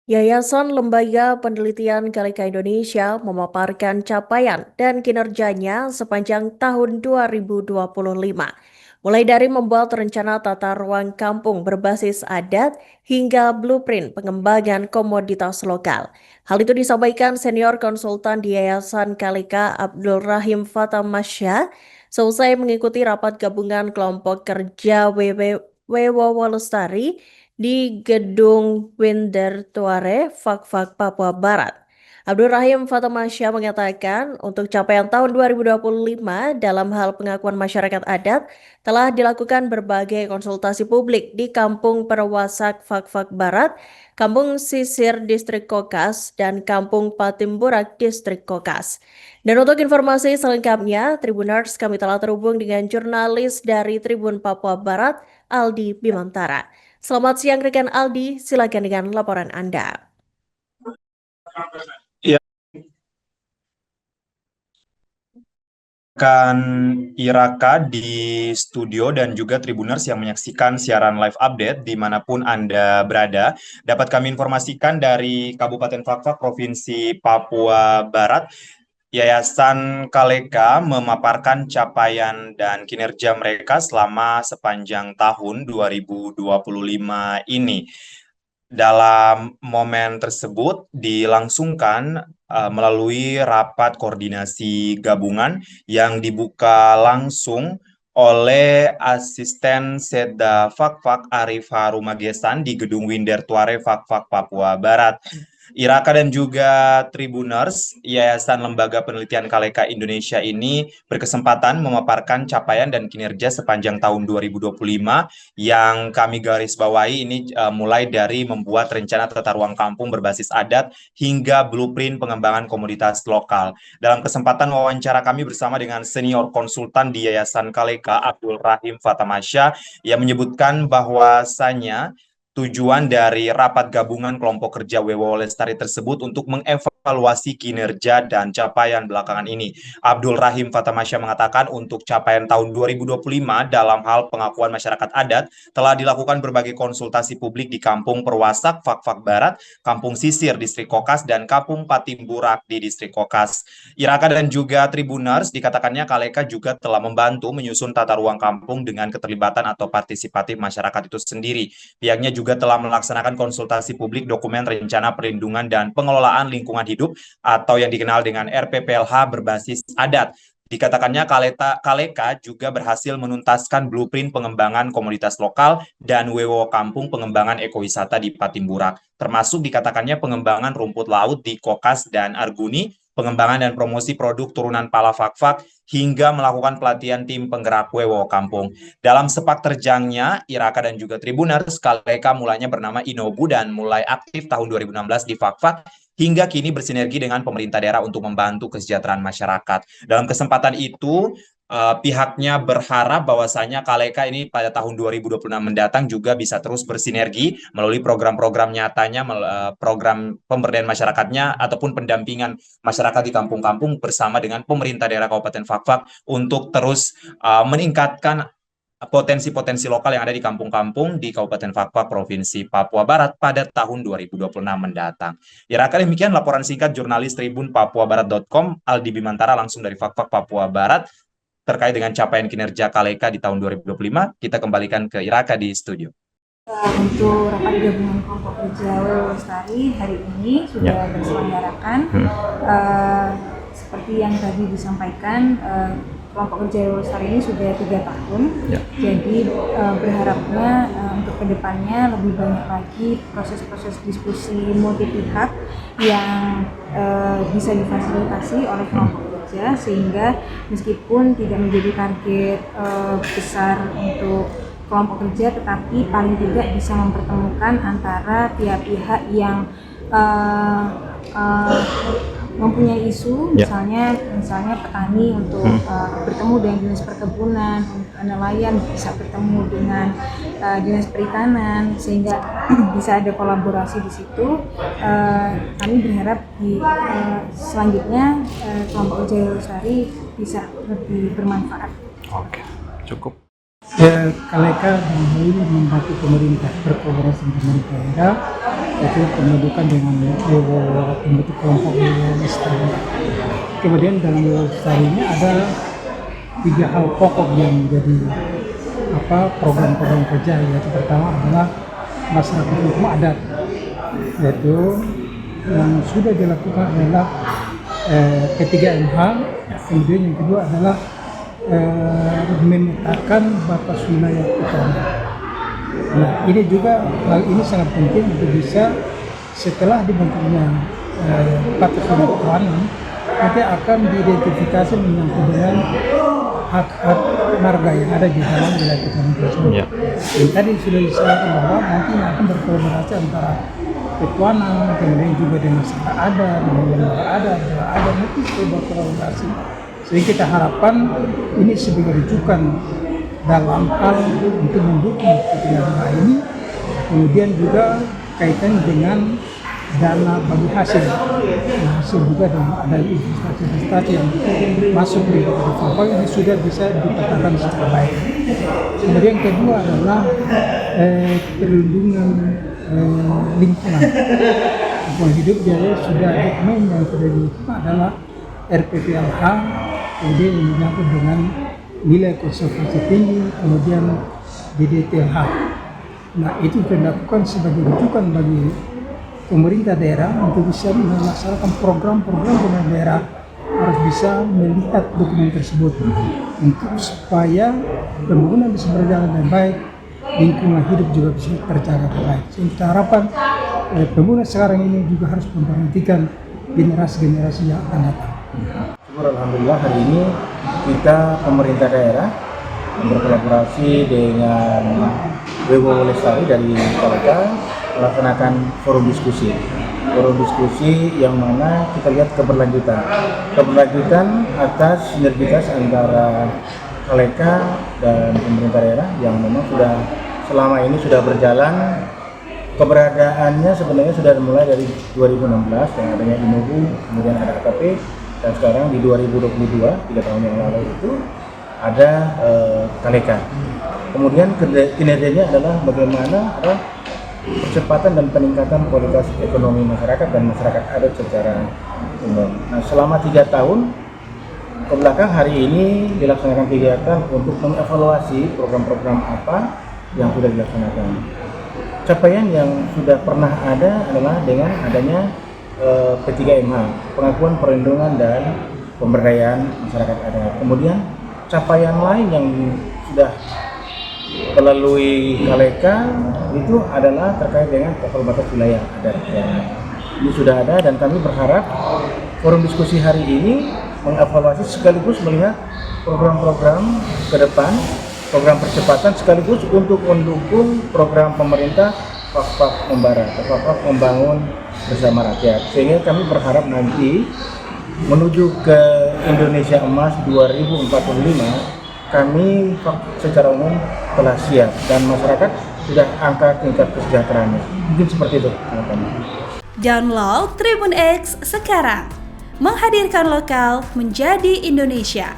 Yayasan Lembaga Penelitian Kalika Indonesia memaparkan capaian dan kinerjanya sepanjang tahun 2025. Mulai dari membuat rencana tata ruang kampung berbasis adat hingga blueprint pengembangan komoditas lokal. Hal itu disampaikan senior konsultan di Yayasan Kalika Abdul Rahim Fatamasya selesai mengikuti rapat gabungan kelompok kerja Wewo Lestari di Gedung Windertuare, Fak-Fak, Papua Barat. Abdul Rahim Fatamasya mengatakan untuk capaian tahun 2025 dalam hal pengakuan masyarakat adat telah dilakukan berbagai konsultasi publik di Kampung Perwasak Fak-Fak Barat, Kampung Sisir Distrik Kokas, dan Kampung Patimburak Distrik Kokas. Dan untuk informasi selengkapnya, Tribuners kami telah terhubung dengan jurnalis dari Tribun Papua Barat, Aldi Bimantara. Selamat siang rekan Aldi, silakan dengan laporan Anda. Ya, kan Iraka di studio dan juga Tribuners yang menyaksikan siaran live update dimanapun Anda berada. Dapat kami informasikan dari Kabupaten Fak-Fak, Provinsi Papua Barat, Yayasan Kaleka memaparkan capaian dan kinerja mereka selama sepanjang tahun 2025 ini. Dalam momen tersebut dilangsungkan melalui rapat koordinasi gabungan yang dibuka langsung oleh Asisten Seda Fak-Fak Arif Harumagesan di Gedung Windertuare Fak-Fak, Papua Barat. Iraka dan juga Tribuners, Yayasan Lembaga Penelitian Kaleka Indonesia ini berkesempatan memaparkan capaian dan kinerja sepanjang tahun 2025 yang kami garis bawahi ini mulai dari membuat rencana tata ruang kampung berbasis adat hingga blueprint pengembangan komoditas lokal. Dalam kesempatan wawancara kami bersama dengan senior konsultan di Yayasan Kaleka Abdul Rahim Fatamasya yang menyebutkan bahwasanya tujuan dari rapat gabungan kelompok kerja Wewo Lestari tersebut untuk mengevaluasi kinerja dan capaian belakangan ini. Abdul Rahim Fatamasya mengatakan untuk capaian tahun 2025 dalam hal pengakuan masyarakat adat telah dilakukan berbagai konsultasi publik di Kampung Perwasak, Fak-Fak Barat, Kampung Sisir, Distrik Kokas, dan Kampung Patimburak di Distrik Kokas. Iraka dan juga Tribuners dikatakannya Kaleka juga telah membantu menyusun tata ruang kampung dengan keterlibatan atau partisipatif masyarakat itu sendiri. Pihaknya juga telah melaksanakan konsultasi publik dokumen rencana perlindungan dan pengelolaan lingkungan hidup atau yang dikenal dengan RPPLH berbasis adat. Dikatakannya Kaleka juga berhasil menuntaskan blueprint pengembangan komoditas lokal dan Wewo Kampung pengembangan ekowisata di Patimburak. Termasuk dikatakannya pengembangan rumput laut di Kokas dan Arguni, pengembangan dan promosi produk turunan pala Fak-Fak, hingga melakukan pelatihan tim penggerak Wewo Kampung. Dalam sepak terjangnya, Iraka dan juga Tribuners, Kaleka mulanya bernama Inobu dan mulai aktif tahun 2016 di Fak-Fak, hingga kini bersinergi dengan pemerintah daerah untuk membantu kesejahteraan masyarakat. Dalam kesempatan itu, pihaknya berharap bahwasanya Kaleka ini pada tahun 2026 mendatang juga bisa terus bersinergi melalui program-program nyatanya, program pemberdayaan masyarakatnya ataupun pendampingan masyarakat di kampung-kampung bersama dengan pemerintah daerah Kabupaten Fak-Fak untuk terus meningkatkan potensi-potensi lokal yang ada di kampung-kampung di Kabupaten Fak-Fak, Provinsi Papua Barat pada tahun 2026 mendatang. Iraka, demikian laporan singkat jurnalis Tribun PapuaBarat.com, Aldi Bimantara langsung dari Fak-Fak, Papua Barat, terkait dengan capaian kinerja Kaleka di tahun 2025. Kita kembalikan ke Iraka di studio. Untuk rapat gabungan kelompok kerja Wewo Lestari hari ini sudah terselenggarakan. Seperti yang tadi disampaikan, kelompok kerja Wewo Lestari ini sudah 3 tahun. Jadi berharapnya untuk kedepannya lebih banyak lagi proses-proses diskusi multi pihak yang bisa difasilitasi oleh kelompok kerja, sehingga meskipun tidak menjadi target besar untuk kelompok kerja, tetapi paling tidak bisa mempertemukan antara pihak-pihak yang mempunyai isu, misalnya petani untuk bertemu dengan dinas perkebunan, nelayan bisa bertemu dengan dinas perikanan, sehingga bisa ada kolaborasi di situ. Kami berharap di selanjutnya kelompok kerja Wewo Lestari bisa lebih bermanfaat. Oke, cukup. Kaleka dalam hal ini membantu pemerintah berkolaborasi dengan pemerintah daerah, yaitu pembentukan dengan pembentuk kelompok lestari. Kemudian dalam lestari ini ada 3 hal pokok yang menjadi program-program kerja, yaitu pertama adalah masyarakat hukum adat, yaitu yang sudah dilakukan adalah P3MH, kemudian yang kedua adalah memetakan batas wilayah utama. Nah, ini juga hal ini sangat penting untuk bisa setelah dibentuknya batas wilayah utama, nanti akan diidentifikasi menyangkut dengan hak-hak marga yang ada di dalam wilayah utama tersebut. Ya. Dan tadi sudah disampaikan bahwa nanti akan berkolaborasi antara Petuanan, kemudian juga dengan masyarakat adat, dengan ada nanti sudah berkolaborasi. Sehingga kita harapkan ini sebagai rujukan dalam hal untuk mendukung kegiatan ini, kemudian juga kaitan dengan dana bagi hasil. Nah, hasil juga dengan ada investasi yang masuk di Papua ini sudah bisa dipetakan secara baik. Kemudian yang kedua adalah perlindungan lingkungan. Lingkungan hidup jadi sudah dokumen yang sudah dilakukan adalah RPPLH, kemudian yang menyangkut dengan nilai konservasi tinggi, kemudian DDTLH. Nah, itu dilakukan sebagai rujukan bagi pemerintah daerah untuk bisa melaksanakan program-program pemerintah daerah, harus bisa melihat dokumen tersebut untuk supaya pembangunan bisa berjalan dengan baik, lingkungan hidup juga bisa terjaga dengan baik. Sehingga kita harapkan pembangunan sekarang ini juga harus memperhatikan generasi-generasi yang akan datang. Alhamdulillah hari ini kita pemerintah daerah berkolaborasi dengan WWO Lestari dari Kaleka melaksanakan forum diskusi yang mana kita lihat keberlanjutan atas sinergitas antara Kaleka dan pemerintah daerah yang memang sudah selama ini sudah berjalan. Keberadaannya sebenarnya sudah mulai dari 2016 yang adanya Inubu, kemudian ada AKP, dan sekarang di 2022 3 tahun yang lalu itu ada Kaleka. Kemudian kinerjanya adalah bagaimana percepatan dan peningkatan kualitas ekonomi masyarakat dan masyarakat adat secara umum. Nah, selama 3 tahun ke belakang hari ini dilaksanakan kegiatan untuk mengevaluasi program-program apa yang sudah dilaksanakan. Capaian yang sudah pernah ada adalah dengan adanya P3MH, pengakuan perlindungan dan pemberdayaan masyarakat adat. Kemudian capaian lain yang sudah melalui Kaleka itu adalah terkait dengan level batas wilayah adat. Ini sudah ada dan kami berharap forum diskusi hari ini mengevaluasi sekaligus melihat program-program ke depan, program percepatan sekaligus untuk mendukung program pemerintah Fakfak Membara, Fakfak membangun bersama rakyat. Sehingga kami berharap nanti menuju ke Indonesia Emas 2045 kami secara umum telah siap dan masyarakat sudah angka tingkat kesejahteraannya. Mungkin seperti itu. Download Tribun X sekarang, menghadirkan lokal menjadi Indonesia.